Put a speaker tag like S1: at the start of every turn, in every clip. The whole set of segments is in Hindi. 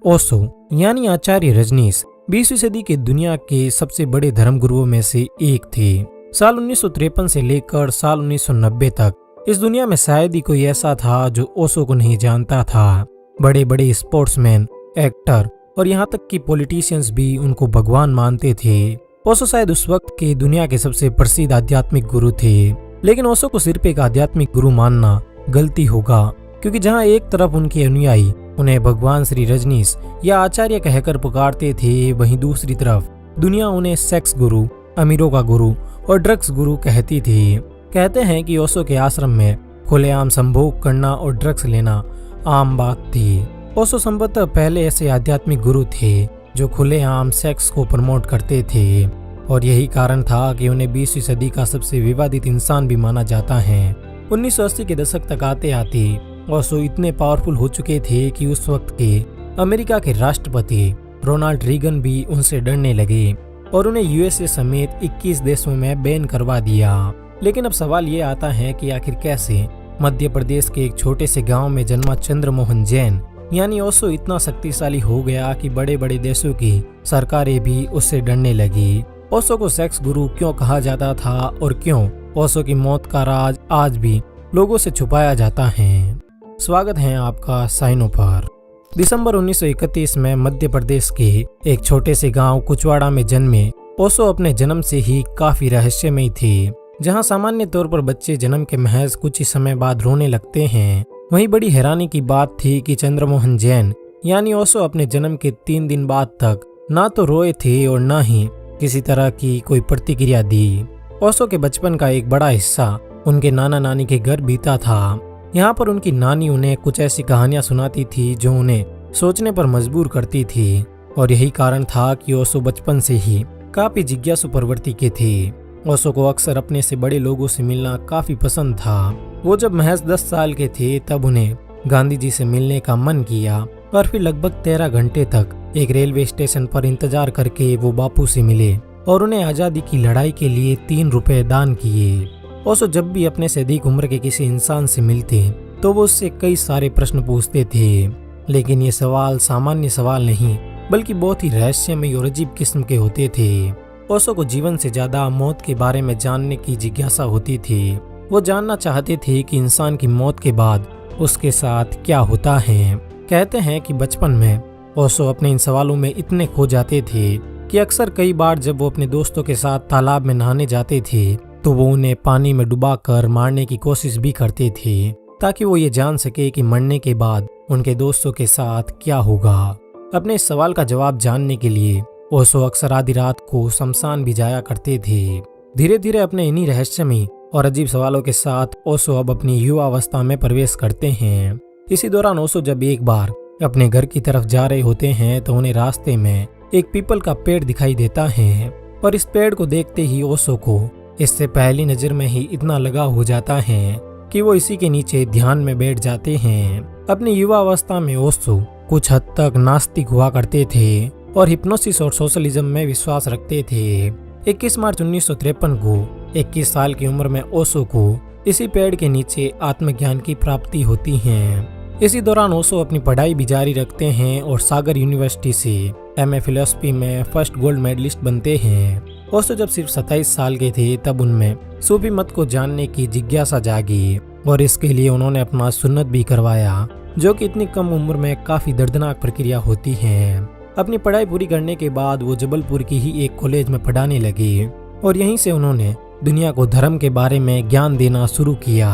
S1: ओशो यानी आचार्य रजनीश 20वीं सदी के दुनिया के सबसे बड़े धर्मगुरुओं में से एक थे। साल 1953 से लेकर साल 1990 तक इस दुनिया में शायद ही कोई ऐसा था जो ओशो को नहीं जानता था। बड़े बड़े स्पोर्ट्समैन, एक्टर और यहाँ तक कि पॉलिटिशियंस भी उनको भगवान मानते थे। ओशो शायद उस वक्त के दुनिया के सबसे प्रसिद्ध आध्यात्मिक गुरु थे, लेकिन ओशो को सिर्फ एक आध्यात्मिक गुरु मानना गलती होगा, क्योंकि जहाँ एक तरफ उनके अनुयायी उन्हें भगवान श्री रजनीश या आचार्य कहकर पुकारते थे, वहीं दूसरी तरफ दुनिया उन्हें सेक्स गुरु, अमीरों का गुरु और ड्रग्स गुरु कहती थी। कहते हैं कि ओशो के आश्रम में खुलेआम संभोग करना और ड्रग्स लेना आम बात थी। ओशो संभवतः पहले ऐसे आध्यात्मिक गुरु थे जो खुलेआम सेक्स को प्रमोट करते थे, और यही कारण था कि उन्हें 20वीं सदी का सबसे विवादित इंसान भी माना जाता है। 1980 के दशक तक आते आते ओशो इतने पावरफुल हो चुके थे कि उस वक्त के अमेरिका के राष्ट्रपति रोनाल्ड रीगन भी उनसे डरने लगे और उन्हें यूएसए समेत 21 देशों में बैन करवा दिया। लेकिन अब सवाल ये आता है कि आखिर कैसे मध्य प्रदेश के एक छोटे से गांव में जन्मा चंद्रमोहन जैन यानी ओशो इतना शक्तिशाली हो गया कि बड़े बड़े देशों की सरकारें भी उससे डरने लगी। ओशो को सेक्स गुरु क्यों कहा जाता था और क्यों ओशो की मौत का राज आज भी लोगों से छुपाया जाता है? स्वागत है आपका साइनो पर। दिसंबर 1931 में मध्य प्रदेश के एक छोटे से गांव कुचवाड़ा में जन्मे ओशो अपने जन्म से ही काफी रहस्यमयी थे। जहां सामान्य तौर पर बच्चे जन्म के महज कुछ ही समय बाद रोने लगते हैं, वहीं बड़ी हैरानी की बात थी कि चंद्रमोहन जैन यानी ओशो अपने जन्म के 3 दिन बाद तक ना तो रोए थे और ना ही किसी तरह की कोई प्रतिक्रिया दी। ओशो के बचपन का एक बड़ा हिस्सा उनके नाना नानी के घर बीता था। यहाँ पर उनकी नानी उन्हें कुछ ऐसी कहानियां सुनाती थी जो उन्हें सोचने पर मजबूर करती थी, और यही कारण था कि ओशो बचपन से ही काफी जिज्ञासु प्रवृत्ति के थे। ओशो को अक्सर अपने से बड़े लोगों से मिलना काफी पसंद था। वो जब महज 10 साल के थे तब उन्हें गांधी जी से मिलने का मन किया और फिर लगभग 13 घंटे तक एक रेलवे स्टेशन पर इंतजार करके वो बापू से मिले और उन्हें आजादी की लड़ाई के लिए 3 रुपए दान किए। ओशो जब भी अपने से अधिक उम्र के किसी इंसान से मिलते तो वो उससे कई सारे प्रश्न पूछते थे, लेकिन ये सवाल सामान्य सवाल नहीं बल्कि बहुत ही रहस्यमयी और अजीब किस्म के होते थे। ओशो को जीवन से ज्यादा मौत के बारे में जानने की जिज्ञासा होती थी। वो जानना चाहते थे कि इंसान की मौत के बाद उसके साथ क्या होता है। कहते हैं कि बचपन में ओशो अपने इन सवालों में इतने खो जाते थे कि अक्सर कई बार जब वो अपने दोस्तों के साथ तालाब में नहाने जाते थे तो वो उन्हें पानी में डुबाकर मारने की कोशिश भी करते थे, ताकि वो ये जान सके कि मरने के बाद उनके दोस्तों के साथ क्या होगा। अपने इस सवाल का जवाब जानने के लिए ओशो अक्सर आधी रात को शमशान भी जाया करते थे। धीरे धीरे अपने इन्हीं रहस्यमयी और अजीब सवालों के साथ ओशो अब अपनी युवा अवस्था में प्रवेश करते हैं। इसी दौरान ओशो जब एक बार अपने घर की तरफ जा रहे होते हैं तो उन्हें रास्ते में एक पीपल का पेड़ दिखाई देता है, और इस पेड़ को देखते ही ओशो को इससे पहली नजर में ही इतना लगाव हो जाता है कि वो इसी के नीचे ध्यान में बैठ जाते हैं। अपनी युवा अवस्था में ओशो कुछ हद तक नास्तिक हुआ करते थे और हिप्नोसिस और सोशलिज्म में विश्वास रखते थे। 21 मार्च 1953 को 21 साल की उम्र में ओशो को इसी पेड़ के नीचे आत्मज्ञान की प्राप्ति होती है। इसी दौरान ओशो अपनी पढ़ाई भी जारी रखते हैं और सागर यूनिवर्सिटी से एमए फिलोसफी में फर्स्ट गोल्ड मेडलिस्ट बनते हैं। ओशो जब सिर्फ 27 साल के थे तब उनमें सूफी मत को जानने की जिज्ञासा जागी, और इसके लिए उन्होंने अपना सुन्नत भी करवाया, जो कि इतनी कम उम्र में काफी दर्दनाक प्रक्रिया होती है। अपनी पढ़ाई पूरी करने के बाद वो जबलपुर की ही एक कॉलेज में पढ़ाने लगे और यहीं से उन्होंने दुनिया को धर्म के बारे में ज्ञान देना शुरू किया।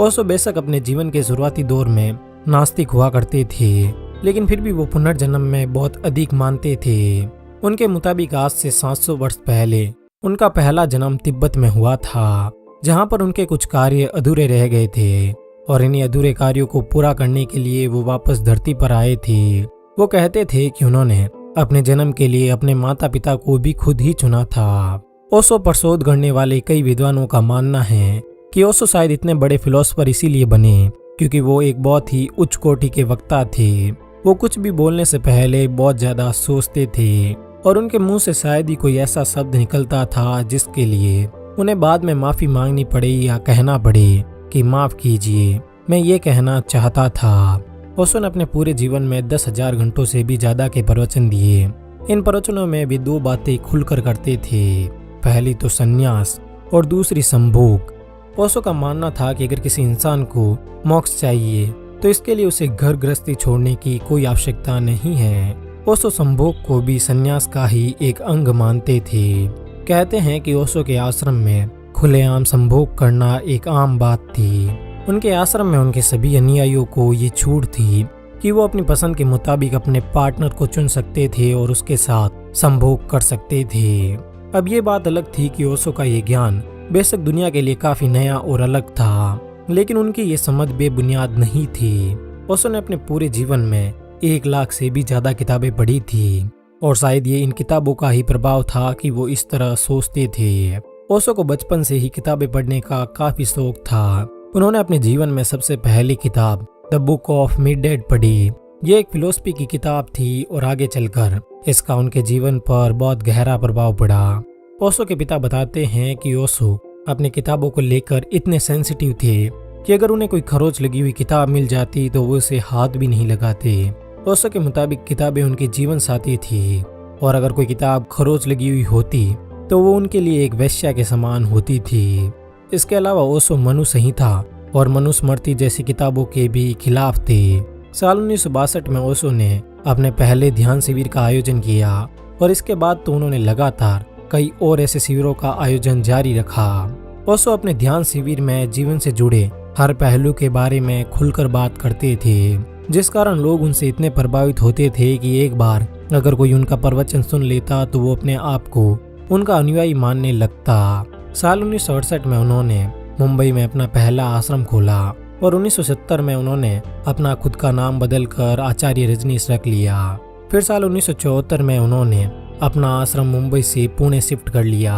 S1: ओशो बेशक अपने जीवन के शुरुआती दौर में नास्तिक हुआ करते थे, लेकिन फिर भी वो पुनर्जन्म में बहुत अधिक मानते थे। उनके मुताबिक आज से 700 वर्ष पहले उनका पहला जन्म तिब्बत में हुआ था, जहां पर उनके कुछ कार्य अधूरे रह गए थे और इन्हीं अधूरे कार्यों को पूरा करने के लिए वो वापस धरती पर आए थे। वो कहते थे कि उन्होंने अपने जन्म के लिए अपने माता पिता को भी खुद ही चुना था। ओशो पर शोध करने वाले कई विद्वानों का मानना है कि ओशो शायद इतने बड़े फिलोसोफर इसीलिए बने क्योंकि वो एक बहुत ही उच्च कोटि के वक्ता थे। वो कुछ भी बोलने से पहले बहुत ज्यादा सोचते थे और उनके मुंह से शायद ही कोई ऐसा शब्द निकलता था जिसके लिए उन्हें बाद में माफी मांगनी पड़े या कहना पड़े कि माफ कीजिए, मैं ये कहना चाहता था। ओशो ने अपने पूरे जीवन में 10,000 घंटों से भी ज्यादा के प्रवचन दिए। इन प्रवचनों में भी दो बातें खुलकर करते थे, पहली तो संन्यास और दूसरी संभोग। ओशो का मानना था कि अगर किसी इंसान को मोक्ष चाहिए तो इसके लिए उसे घर गृहस्थी छोड़ने की कोई आवश्यकता नहीं है। ओशो संभोग को भी संन्यास का ही एक अंग मानते थे। कहते हैं कि ओशो के आश्रम में खुलेआम संभोग करना एक आम बात थी। उनके आश्रम में उनके सभी अनुयायियों को ये छूट थी कि वो अपनी पसंद के मुताबिक अपने पार्टनर को चुन सकते थे और उसके साथ संभोग कर सकते थे। अब ये बात अलग थी कि ओशो का ये ज्ञान बेशक दुनिया के लिए काफी नया और अलग था, लेकिन उनकी ये समझ बेबुनियाद नहीं थी। ओशो ने अपने पूरे जीवन में 1 लाख से भी ज्यादा किताबें पढ़ी थी और शायद ये इन किताबों का ही प्रभाव था कि वो इस तरह सोचते थे। ओशो को बचपन से ही किताबें पढ़ने का काफी शौक था। उन्होंने अपने जीवन में सबसे पहली किताब द बुक ऑफ मिड-डेड पढ़ी। ये एक फिलोसफी की किताब थी और आगे चलकर इसका उनके जीवन पर बहुत गहरा प्रभाव पड़ा। ओशो के पिता बताते हैं कि ओशो अपनी किताबों को लेकर इतने सेंसिटिव थे कि अगर उन्हें कोई खरोच लगी हुई किताब मिल जाती तो वो उसे हाथ भी नहीं लगाते। ओशो के मुताबिक किताबें उनके जीवन साथी थी और अगर कोई किताब खरोच लगी हुई होती तो वो उनके लिए एक वेश्या के समान होती थी। इसके अलावा ओशो मनु संहिता और मनुस्मृति जैसी किताबों के भी खिलाफ थे। साल 1962 में ओशो ने अपने पहले ध्यान शिविर का आयोजन किया और इसके बाद तो उन्होंने लगातार कई और ऐसे शिविरों का आयोजन जारी रखा। ओशो अपने ध्यान शिविर में जीवन से जुड़े हर पहलू के बारे में खुलकर बात करते थे, जिस कारण लोग उनसे इतने प्रभावित होते थे कि एक बार अगर कोई उनका प्रवचन सुन लेता तो वो अपने आप को उनका अनुयायी मानने लगता। साल 1968 में उन्होंने मुंबई में अपना पहला आश्रम खोला और 1970 में उन्होंने अपना खुद का नाम बदलकर आचार्य रजनीश रख लिया। फिर साल 1974 में उन्होंने अपना आश्रम मुंबई से पुणे शिफ्ट कर लिया।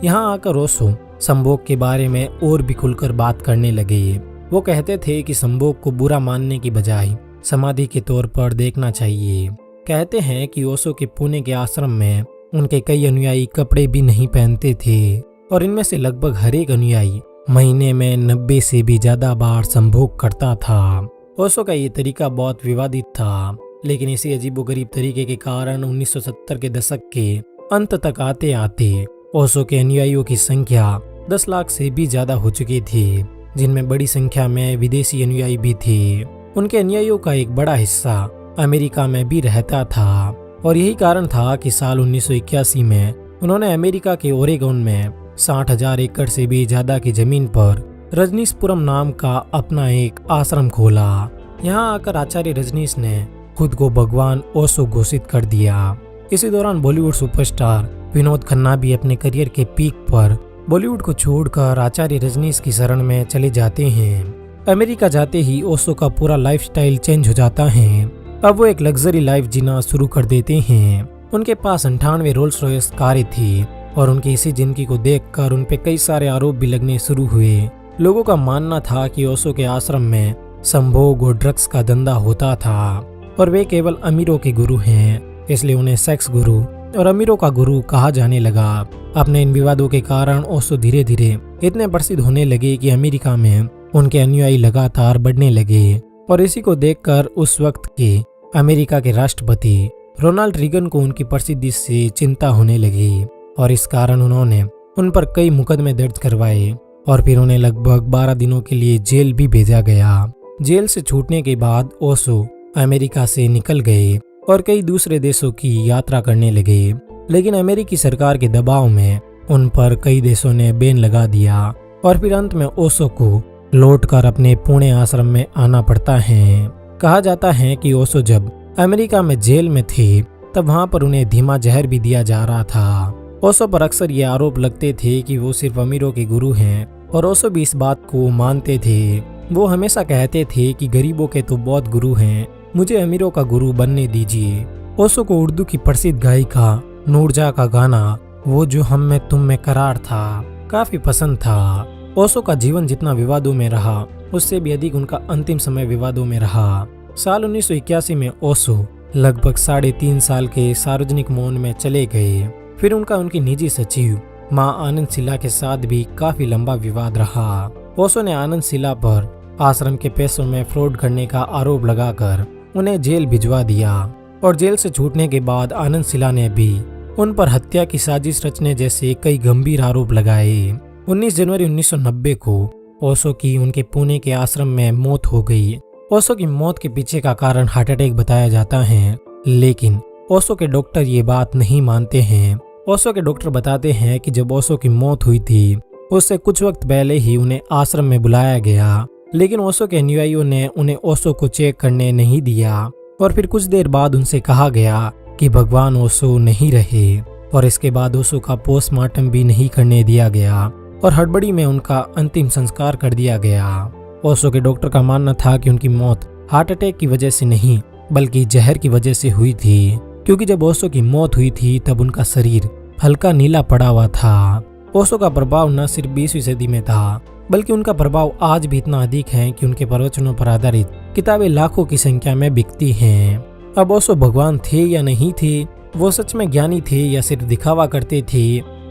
S1: यहाँ आकर ओशो संभोग के बारे में और भी खुलकर बात करने लगे। वो कहते थे कि संभोग को बुरा मानने की बजाय समाधि के तौर पर देखना चाहिए। कहते हैं कि ओशो के पुणे के आश्रम में उनके कई अनुयायी कपड़े भी नहीं पहनते थे और इनमें से लगभग हर एक अनुयायी महीने में 90 से भी ज्यादा बार संभोग करता था। ओशो का ये तरीका बहुत विवादित था, लेकिन इसी अजीबोगरीब तरीके के कारण 1970 के दशक के अंत तक आते आते ओशो के अनुयायियों की संख्या 10 लाख से भी ज्यादा हो चुकी थी, जिनमें बड़ी संख्या में विदेशी अनुयायी भी थे। उनके अनुयायियों का एक बड़ा हिस्सा अमेरिका में भी रहता था और यही कारण था कि साल 1981 में उन्होंने अमेरिका के ओरेगोन में 60,000 एकड़ से भी ज्यादा की जमीन पर रजनीशपुरम नाम का अपना एक आश्रम खोला। यहाँ आकर आचार्य रजनीश ने खुद को भगवान ओशो घोषित कर दिया। इसी दौरान बॉलीवुड सुपरस्टार विनोद खन्ना भी अपने करियर के पीक पर बॉलीवुड को छोड़कर आचार्य रजनीश की शरण में चले जाते हैं। अमेरिका जाते ही ओशो का पूरा लाइफस्टाइल चेंज हो जाता है। अब वो एक लग्जरी लाइफ जीना शुरू कर देते हैं। उनके पास 98 रोल्स रॉयस कारें थी और उनकी इसी जिंदगी को देखकर उन पे कई सारे आरोप भी लगने शुरू हुए। लोगों का मानना था कि ओशो के आश्रम में संभोग और ड्रग्स का धंधा होता था और वे केवल अमीरों के गुरु हैं, इसलिए उन्हें सेक्स गुरु और अमीरों का गुरु कहा जाने लगा। अपने इन विवादों के कारण ओशो धीरे धीरे इतने प्रसिद्ध होने लगे कि अमेरिका में उनके अनुयायी लगातार बढ़ने लगे और इसी को देखकर उस वक्त के अमेरिका के राष्ट्रपति रोनाल्ड रीगन को उनकी प्रसिद्धि से चिंता होने लगी और इस कारण उन्होंने उन पर कई मुकदमे दर्ज करवाए और फिर उन्हें लगभग 12 दिनों के लिए जेल भी भेजा गया। जेल से छूटने के बाद ओशो अमेरिका से निकल गए और कई दूसरे देशों की यात्रा करने लगे, लेकिन अमेरिकी सरकार के दबाव में उन पर कई देशों ने बैन लगा दिया और फिर अंत में ओशो को लौटकर अपने पुणे आश्रम में आना पड़ता है। कहा जाता है कि ओशो जब अमेरिका में जेल में थे तब वहां पर उन्हें धीमा जहर भी दिया जा रहा था। ओशो पर अक्सर ये आरोप लगते थे कि वो सिर्फ अमीरों के गुरु हैं और ओशो भी इस बात को मानते थे। वो हमेशा कहते थे कि गरीबों के तो बहुत गुरु हैं, मुझे अमीरों का गुरु बनने दीजिए। ओशो को उर्दू की प्रसिद्ध गायिका नूरजहाँ का गाना वो जो हम में तुम में करार था काफी पसंद था। ओशो का जीवन जितना विवादों में रहा उससे भी अधिक उनका अंतिम समय विवादों में रहा। साल 1981 में ओशो लगभग 3.5 साल के सार्वजनिक मौन में चले गए। फिर उनका उनकी निजी सचिव मां आनंद शिला के साथ भी काफी लंबा विवाद रहा। ओशो ने आनंद शिला पर आश्रम के पैसों में फ्रॉड करने का आरोप लगाकर उन्हें जेल भिजवा दिया और जेल से छूटने के बाद आनंद शिला ने भी उन पर हत्या की साजिश रचने जैसे कई गंभीर आरोप लगाए। 19 जनवरी 1990 को ओशो की उनके पुणे के आश्रम में मौत हो गई। ओशो की मौत के पीछे का कारण हार्ट अटैक बताया जाता है, लेकिन ओशो के डॉक्टर ये बात नहीं मानते हैं। ओशो के डॉक्टर बताते हैं कि जब ओशो की मौत हुई थी उससे कुछ वक्त पहले ही उन्हें आश्रम में बुलाया गया, लेकिन ओशो के अनुयायियों ने उन्हें ओशो को चेक करने नहीं दिया और फिर कुछ देर बाद उनसे कहा गया कि भगवान ओशो नहीं रहे और इसके बाद ओशो का पोस्टमार्टम भी नहीं करने दिया गया और हड़बड़ी में उनका अंतिम संस्कार कर दिया गया। ओशो के डॉक्टर का मानना था कि उनकी मौत हार्ट अटैक की वजह से नहीं बल्कि जहर की वजह से हुई थी, क्योंकि जब ओशो की मौत हुई थी तब उनका शरीर हल्का नीला पड़ा हुआ था। ओशो का प्रभाव न सिर्फ 20वीं सदी में था बल्कि उनका प्रभाव आज भी इतना अधिक है कि उनके प्रवचनों पर आधारित किताबें लाखों की संख्या में बिकती हैं। अब ओशो भगवान थे या नहीं थे, वो सच में ज्ञानी थे या सिर्फ दिखावा करते थे,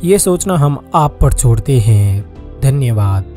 S1: ये सोचना हम आप पर छोड़ते हैं। धन्यवाद।